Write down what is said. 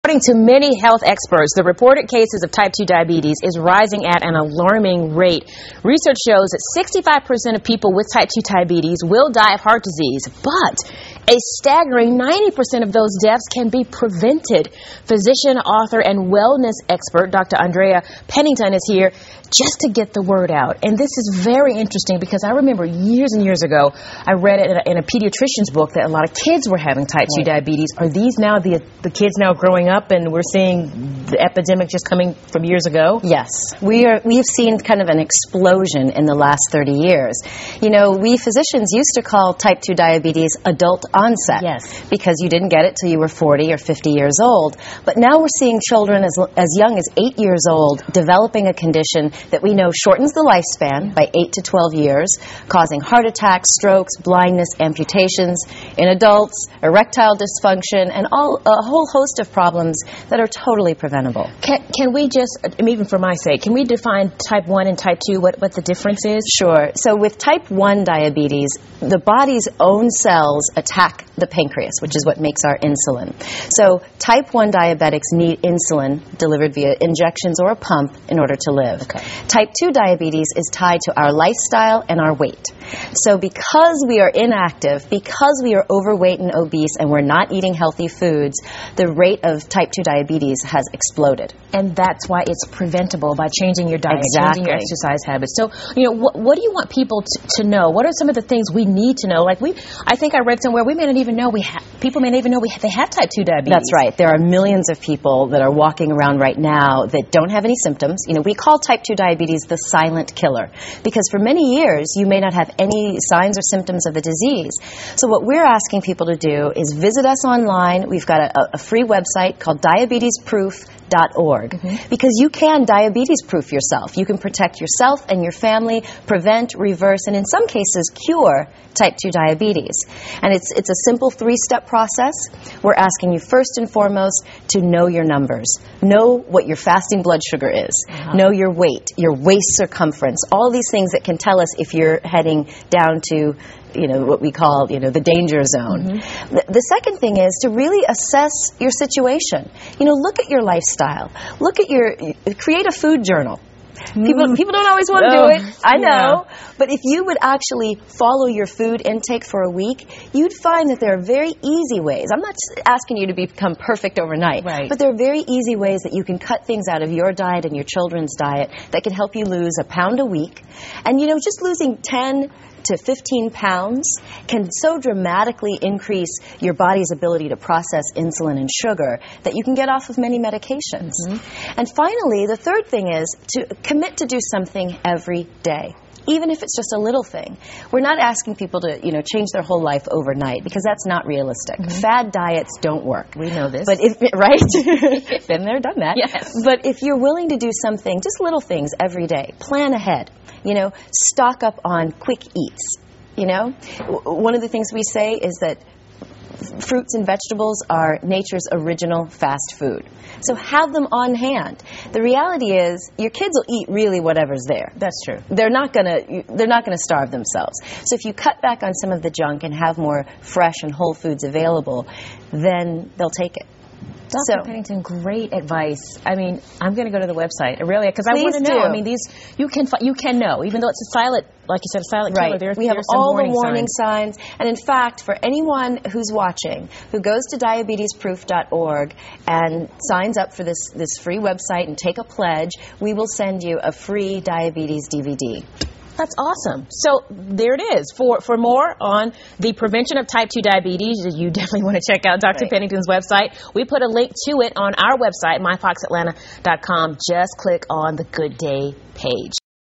According to many health experts, the reported cases of type 2 diabetes is rising at an alarming rate. Research shows that 65% of people with type 2 diabetes will die of heart disease, but a staggering 90% of those deaths can be prevented. Physician, author, and wellness expert Dr. Andrea Pennington is here just to get the word out. And this is very interesting because I remember years and years ago, I read it in a pediatrician's book that a lot of kids were having type 2 diabetes. Are these now the kids now growing up and we're seeing the epidemic just coming from years ago? Yes. We've seen kind of an explosion in the last 30 years. You know, we physicians used to call type 2 diabetes adult onset. Yes. Because you didn't get it till you were 40 or 50 years old. But now we're seeing children as young as 8 years old developing a condition that we know shortens the lifespan by 8 to 12 years, causing heart attacks, strokes, blindness, amputations in adults, erectile dysfunction, and a whole host of problems that are totally preventable. Can we just, even for my sake, can we define type 1 and type 2, what the difference is? Sure. So with type 1 diabetes, the body's own cells attack the pancreas, which is what makes our insulin. So type 1 diabetics need insulin delivered via injections or a pump in order to live. Okay. Type 2 diabetes is tied to our lifestyle and our weight. So because we are inactive, because we are overweight and obese and we're not eating healthy foods, the rate of type 2 diabetes has exploded. And that's why it's preventable by changing your diet, Exactly. changing your exercise habits. So, you know, what do you want people to know? What are some of the things we need to know? Like I think I read somewhere we may not even know people may not even know they have type 2 diabetes. That's right. There are millions of people that are walking around right now that don't have any symptoms. You know, we call type 2 diabetes the silent killer because for many years you may not have any signs or symptoms of the disease. So what we're asking people to do is visit us online. We've got a free website called diabetesproof.org because you can diabetes proof yourself. You can protect yourself and your family, prevent, reverse, and in some cases cure type 2 diabetes. And it's a simple 3-step process. We're asking you first and foremost to know your numbers. Know what your fasting blood sugar is. Know your weight, your waist circumference, all these things that can tell us if you're heading down to, you know, what we call, you know, the danger zone. The second thing is to really assess your situation. You know, look at your lifestyle. Create a food journal. People don't always want to do it. I know. Yeah. But if you would actually follow your food intake for a week, you'd find that there are very easy ways. I'm not asking you to become perfect overnight, right, but there are very easy ways that you can cut things out of your diet and your children's diet that can help you lose a pound a week. And, you know, just losing 10 to 15 pounds can so dramatically increase your body's ability to process insulin and sugar that you can get off of many medications. And finally, the third thing is to commit to do something every day, even if it's just a little thing. We're not asking people to, you know, change their whole life overnight because that's not realistic. Fad diets don't work. We know this. But right? Been there, done that. Yes. But if you're willing to do something, just little things every day, plan ahead. You know, stock up on quick eats. You know, one of the things we say is that fruits and vegetables are nature's original fast food. So have them on hand. The reality is your kids will eat really whatever's there. That's true. They're not gonna starve themselves. So if you cut back on some of the junk and have more fresh and whole foods available, then they'll take it. Dr. Pennington, great advice. I mean, I'm going to go to the website, really, because I want to know. I mean, these you can know, even though it's a silent, like you said, a silent killer. We have all the warning signs. And in fact, for anyone who's watching, who goes to diabetesproof.org and signs up for this free website and take a pledge, we will send you a free diabetes DVD. That's awesome. So there it is. For more on the prevention of type 2 diabetes, you definitely want to check out Dr. Pennington's website. We put a link to it on our website, myfoxatlanta.com. Just click on the Good Day page.